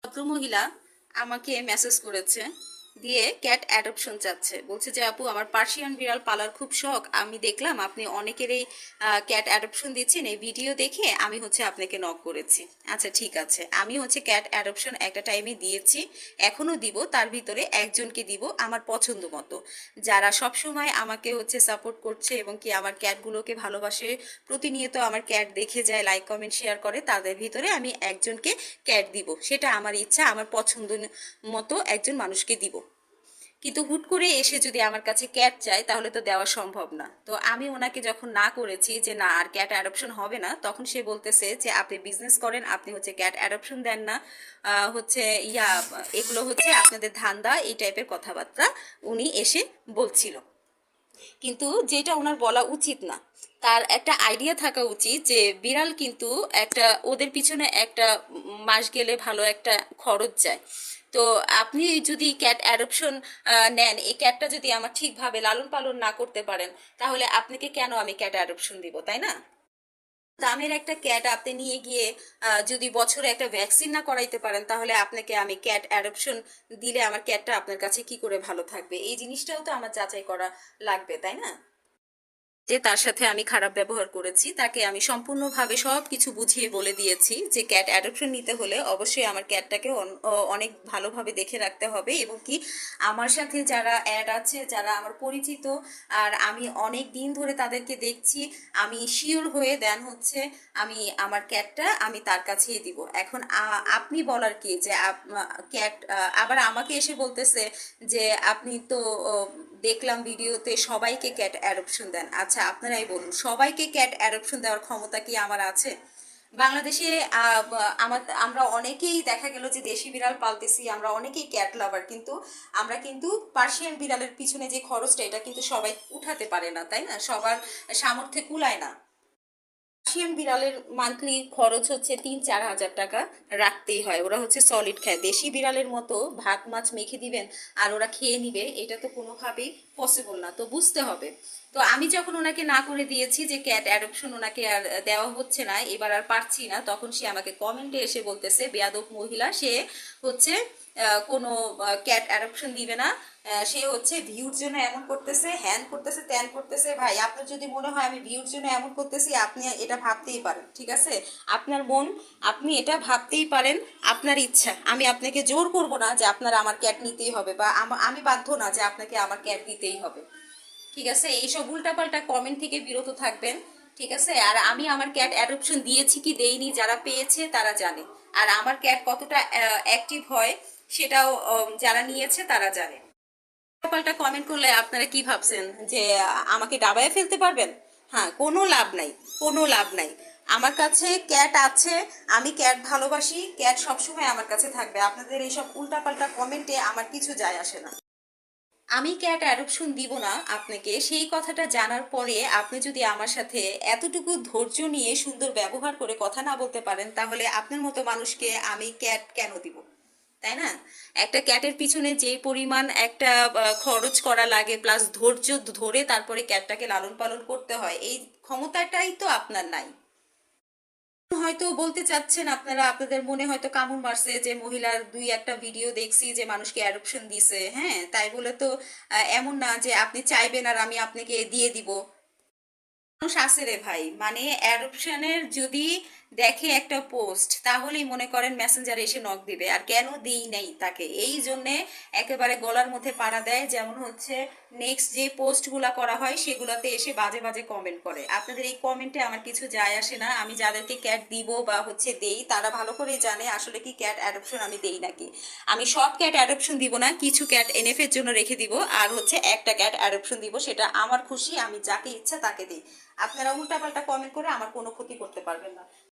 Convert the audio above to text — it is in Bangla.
ভদ্রমহিলা আমাকে মেসেজ করেছে, দিয়ে ক্যাট অ্যাডপশন চাচ্ছে। বলছে যে আপু, আমার পার্সিয়ান বিড়াল পালার খুব শখ, আমি দেখলাম আপনি অনেকেরই ক্যাট অ্যাডপশন দিচ্ছেন, এই ভিডিও দেখে আমি আপনাকে নক করেছি। আচ্ছা ঠিক আছে, আমি ক্যাট অ্যাডপশন একটা টাইমে দিয়েছি, এখনো দিব। তার ভিতরে একজনকে দিব আমার পছন্দ মতো, যারা সব সময় আমাকে সাপোর্ট করছে এবং কি আমার ক্যাটগুলোকে ভালোবাসে, প্রতিনিয়ত আমার ক্যাট দেখে যায়, লাইক কমেন্ট শেয়ার করে, তাদের ভিতরে আমি একজনকে ক্যাট দিব। সেটা আমার ইচ্ছা, আমার পছন্দ মতো একজন মানুষকে দিব। কিন্তু হুট করে এসে যদি আমার কাছে ক্যাট চায় তাহলে তো দেওয়া সম্ভব না। তো আমি ওনাকে যখন না করেছি যে না আর ক্যাট অ্যাডপশন হবে না, তখন সে বলতেছে যে আপনি বিজনেস করেন, আপনি ক্যাট অ্যাডপশন দেন না, ইয়া এগুলো আপনাদের ধান্দা, এই টাইপের কথাবার্তা উনি এসে বলছিল। কিন্তু যেটা ওনার বলা উচিত না, তার একটা আইডিয়া থাকা উচিত যে বিড়াল কিন্তু একটা, ওদের পিছনে একটা মাস গেলে ভালো একটা খরচ যায়। তো আপনি যদি ক্যাট অ্যাডপশন নেন, এই ক্যাটটা যদি আমার ঠিকভাবে লালন পালন না করতে পারেন, তাহলে আপনাকে কেন আমি ক্যাট অ্যাডপশন দিব, তাই না? দামের একটা ক্যাট আপনি নিয়ে গিয়ে যদি বছরে একটা ভ্যাকসিন না করাইতে পারেন, তাহলে আপনাকে আমি ক্যাট অ্যাডপশন দিলে আমার ক্যাটটা আপনার কাছে কি করে ভালো থাকবে, এই জিনিসটাও তো আমার যাচাই করা লাগবে, তাই না? যে তার সাথে আমি খারাপ ব্যবহার করেছি, তাকে আমি সম্পূর্ণভাবে সব কিছু বুঝিয়ে বলে দিয়েছি যে ক্যাট অ্যাডপশন নিতে হলে অবশ্যই আমার ক্যাটটাকে অনেক ভালোভাবে দেখে রাখতে হবে, এবং কি আমার সাথে যারা অ্যাড আছে, যারা আমার পরিচিত, আর আমি অনেক দিন ধরে তাদেরকে দেখছি, আমি শিওর হয়ে দেন আমি আমার ক্যাটটা আমি তার কাছেই দিব। এখন আপনি বলার কি যে ক্যাট আবার আমাকে এসে বলতেছে যে আপনি তো দেখলাম ভিডিওতে সবাইকে ক্যাট অ্যাডপশন দেন। আচ্ছা আপনারাই বলুন, সবাইকে ক্যাট অ্যাডপশন দেওয়ার ক্ষমতা কি আমার আছে? বাংলাদেশে আমরা অনেকেই দেখা গেল যে দেশি বিড়াল পালতেছি, আমরা অনেকেই ক্যাট লাভার, কিন্তু আমরা কিন্তু পার্সিয়ান বিড়ালের পিছনে যে খরচটা, এটা কিন্তু সবাই উঠাতে পারে না, তাই না? সবার সামর্থ্যে কুলায় না। পার্সিয়ান বিড়ালের মান্থলি খরচ 3-4 হাজার টাকা রাখতেই হয়। ওরা সলিড খায়। দেশি বিড়ালের মতো ভাত মাছ মেখে দিবেন আর ওরা খেয়ে নিবে, এটা তো কোনোভাবেই পসিবল না। তো বুঝতে হবে। তো আমি যখন ওনাকে না করে দিয়েছি যে ক্যাট অ্যাডপশন ওনাকে আর দেওয়া হচ্ছে না, এবার আর পারছি না, তখন সে আমাকে কমেন্টে এসে বলতেছে বেয়াদব মহিলা, সে হচ্ছে কোনো ক্যাট অ্যাডপশন দিবে না, সে ভিউর জন্য এমন করতেছে, হ্যান করতেছে, ত্যান করতেছে। ভাই, আপনার যদি মনে হয় আমি ভিউর জন্য এমন করতেছি, আপনি এটা ভাবতেই পারেন, ঠিক আছে? আপনার মন, আপনি এটা ভাবতেই পারেন, আপনার ইচ্ছা। আমি আপনাকে জোর করব না যে আপনার আমার ক্যাট নিতেই হবে, বা আমি বাধ্য না যে আপনাকে আমার ক্যাট দিতেই হবে, ঠিক আছে? এইসব উল্টাপাল্টা কমেন্ট থেকে বিরত থাকবেন, ঠিক আছে? আর আমি আমার ক্যাট অ্যাডপশন দিয়েছি কি দেইনি, যারা পেয়েছে তারা জানে। আর আমার ক্যাট কতটা অ্যাক্টিভ হয় সেটাও যারা নিয়েছে তারা জানে। পাল্টা কমেন্ট করলে আপনারা কি ভাবছেন যে আমাকে ডাবায় ফেলতে পারবেন? হ্যাঁ, কোনো লাভ নাই, কোনো লাভ নাই। আমার কাছে ক্যাট আছে, আমি ক্যাট ভালোবাসি, ক্যাট সবসময় আমার কাছে থাকবে। আপনাদের এইসব উল্টাপাল্টা কমেন্টে আমার কিছু যায় আসে না। আমি ক্যাট অ্যাডপশন দিব না আপনাকে, সেই কথাটা জানার পরে আপনি যদি আমার সাথে এতটুকু ধৈর্য নিয়ে সুন্দর ব্যবহার করে কথা না বলতে পারেন, তাহলে আপনার মতো মানুষকে আমি ক্যাট কেন দিব, তাই না? একটা ক্যাটের পিছনে যে পরিমাণ একটা খরচ করা লাগে, প্লাস ধৈর্য ধরে তারপরে ক্যাটটাকে লালন পালন করতে হয়, এই ক্ষমতাটাই তো আপনার নাই। হয়তো বলতে চাচ্ছেন আপনারা, আপনাদের মনে হয়তো কামড় মারছে যে মহিলার দুই একটা ভিডিও দেখছি যে মানুষকে অ্যাডপশন দিছে, হ্যাঁ, তাই বলে তো এমন না যে আপনি চাইবেন আর আমি আপনাকে দিয়ে দিব। মানুষ আছে রে ভাই, মানে অ্যাডপশনের যদি দেখে একটা পোস্ট, তাহলেই মনে করেন মেসেঞ্জারে এসে নক দিবে। আর কেন দিই নাই তাকে, এই জন্যে একেবারে গলার মধ্যে পাড়া দেয়। যেমন নেক্সট যে পোস্টগুলা করা হয় সেগুলোতে এসে বাজে বাজে কমেন্ট করে। আপনাদের এই কমেন্টে আমার কিছু যায় আসে না। আমি যাদেরকে ক্যাট দিব বা দেই, তারা ভালো করেই জানে আসলে কি ক্যাট অ্যাডপশন আমি দেই নাকি। আমি সব ক্যাট অ্যাডপশন দিব না, কিছু ক্যাট এনএফ এর জন্য রেখে দিব, আর একটা ক্যাট অ্যাডপশন দিব, সেটা আমার খুশি, আমি যাকে ইচ্ছা তাকে দিই। আপনারা উল্টাপাল্টা কমেন্ট করে আমার কোনো ক্ষতি করতে পারবেন না।